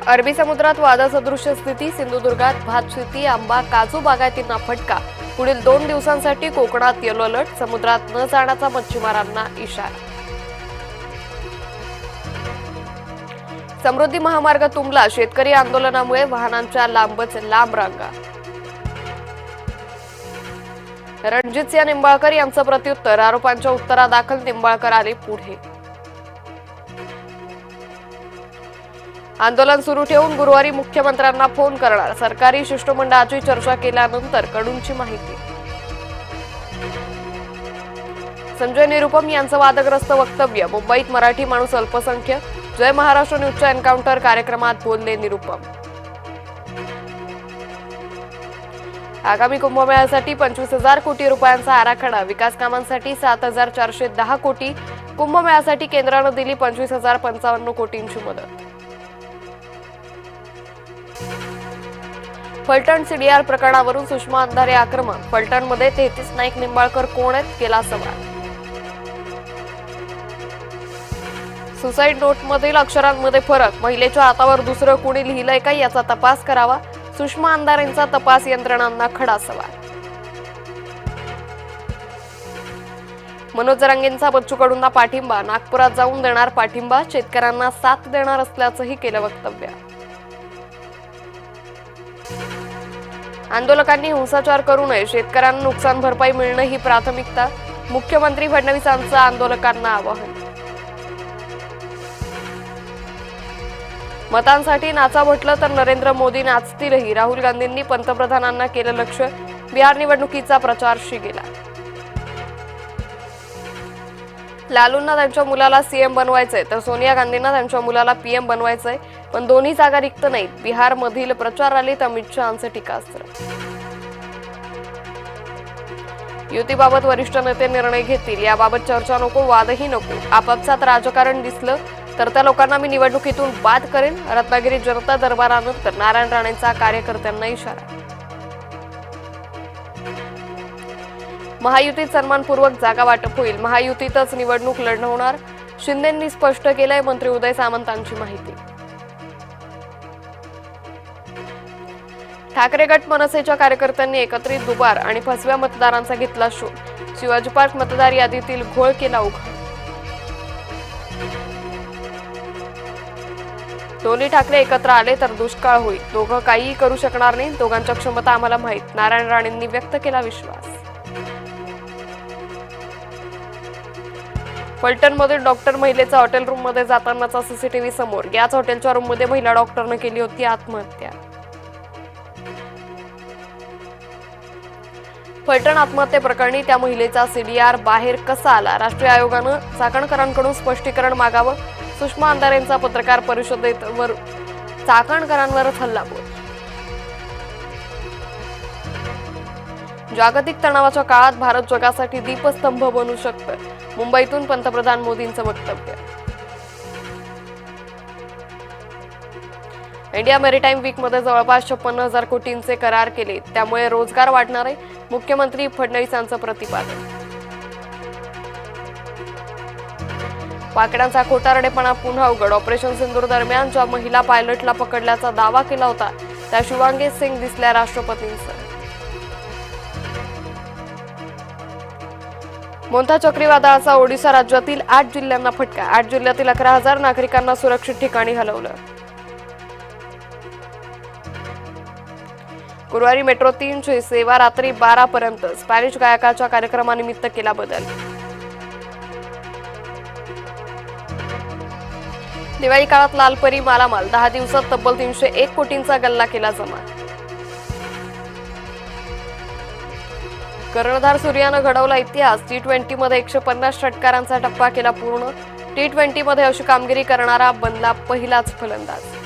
अरबी समुद्रात वादळसदृश्य स्थिती, सिंधुदुर्गात भात शेती, आंबा, काजू बागायतींना फटका। पुढील 2 दिवसांसाठी कोकणात येलो अलर्ट, समुद्रात न जाण्याचा मच्छीमारांना इशारा। समृद्धी महामार्ग तुंबला, शेतकरी आंदोलनामुळे वाहनांच्या लांबच लांब रांगा। रणजितसिंह निंबाळकर यांचं प्रत्युत्तर, आरोपांच्या उत्तरादाखल निंबाळकर आले पुढे। आंदोलन सुरू ठेवून गुरुवारी मुख्यमंत्र्यांना फोन करणार, सरकारी शिष्टमंडळाची चर्चा केल्यानंतर कडूंची माहिती। संजय निरुपम यांचं वादग्रस्त वक्तव्य, मुंबईत मराठी माणूस अल्पसंख्य, जय महाराष्ट्र न्यूजच्या एन्काउंटर कार्यक्रमात बोलले निरुपम। आगामी कुंभमेळ्यासाठी 25,000 कोटी रुपयांचा आराखडा, विकास कामांसाठी 7,410 कोटी, कुंभमेळ्यासाठी केंद्रानं दिली 25,055 कोटींची मदत। फलटण सीडीआर प्रकरणावरून सुषमा अंधारे आक्रमक, फलटणमध्ये 33 नाईक निंबाळकर कोण आहेत, केला सवाल। सुसाईड नोटमधील अक्षरांमध्ये फरक, महिलेच्या हातावर दुसरं कोणी लिहिलंय का याचा तपास करावा, सुषमा अंधारेंचा तपास यंत्रणांना खडा सवाल। मनोज जरांगेंचा बच्चू कडूंना पाठिंबा, नागपुरात जाऊन देणार पाठिंबा, शेतकऱ्यांना साथ देणार असल्याचंही केलं वक्तव्य। आंदोलकांनी हिंसाचार करू नये, शेतकऱ्यांना नुकसान भरपाई मिळणं ही प्राथमिकता, मुख्यमंत्री फडणवीसांचं आंदोलकांना आवाहन। मतांसाठी नाचा म्हटलं तर नरेंद्र मोदी नाचतीलही, राहुल गांधींनी पंतप्रधानांना केलं लक्ष्य, बिहार निवडणुकीचा प्रचार शिगेला। लालूंना त्यांच्या मुलाला सीएम बनवायचंय तर सोनिया गांधींना त्यांच्या मुलाला पीएम बनवायचंय, पण दोन्ही जागा रिक्त नाहीत, बिहारमधील प्रचार रॅलीत अमित शहांचं टीकास्त्र। युतीबाबत वरिष्ठ नेते निर्णय घेतील, याबाबत चर्चा नको, वादही नको, आपापसात राजकारण दिसलं तर त्या लोकांना मी निवडणुकीतून बाद करेन, रत्नागिरी जनता दरबारानंतर नारायण राणेंचा कार्यकर्त्यांना इशारा। महायुतीत सन्मानपूर्वक जागा वाटप होईल, महायुतीतच निवडणूक लढवणार, शिंदेंनी स्पष्ट केलंय, मंत्री उदय सामंतांची माहिती। ठाकरे गट मनसेच्या कार्यकर्त्यांनी एकत्रित दुबार आणि फसव्या मतदारांचा घेतला शोध, शिवाजी पार्क मतदार यादीतील घोळ केला उघड। दोन्ही ठाकरे एकत्र आले तर दुष्काळ होईल, दोघं काहीही करू शकणार नाही, दोघांच्या क्षमता आम्हाला माहीत, नारायण राणेंनी व्यक्त केला विश्वास। फलटणमधील डॉक्टर महिलेचा हॉटेल रूममध्ये जातानाचा सीसीटीव्ही समोर, याच हॉटेलच्या रूममध्ये महिला डॉक्टरने केली होती आत्महत्या। फलटण आत्महत्येप्रकरणी त्या महिलेचा सीडीआर बाहेर कसा आला, राष्ट्रीय आयोगानं चाकणकरांकडून स्पष्टीकरण मागावं, सुषमा अंधारेंचा पत्रकार परिषदेत चाकणकरांवरच हल्लाबोल। जागतिक तणावाच्या काळात भारत जगासाठी दीपस्तंभ बनू शकतं, मुंबईतून पंतप्रधान मोदींचं वक्तव्य। इंडिया मेरीटाईम वीकमध्ये जवळपास 56,000 कोटींचे करार केले, त्यामुळे रोजगार वाढणार आहे, मुख्यमंत्री फडणवीसांचं प्रतिपादन। पाकड्यांचा खोटारडेपणा पुन्हा उघड, ऑपरेशन सिंदूर दरम्यान ज्या महिला पायलटला पकडल्याचा दावा केला होता त्या शिवांगी सिंग दिसल्या राष्ट्रपतींसह। मोंथा चक्रीवादळाचा ओडिशा राज्यातील 8 जिल्ह्यांना फटका, 8 जिल्ह्यातील 11,000 नागरिकांना सुरक्षित ठिकाणी हलवलं। गुरुवारी मेट्रो 3 ची सेवा रात्री 12 पर्यंत, स्पॅनिश गायकाच्या कार्यक्रमानिमित्त केला बदल। दिवाळी काळात लालपरी मालामाल, 10 दिवसात तब्बल 301 कोटींचा गल्ला केला जमा। कर्णधार सूर्यानं घडवला इतिहास, T20 मध्ये 150 षटकारांचा टप्पा केला पूर्ण, T20 मध्ये अशी कामगिरी करणारा बनला पहिलाच फलंदाज।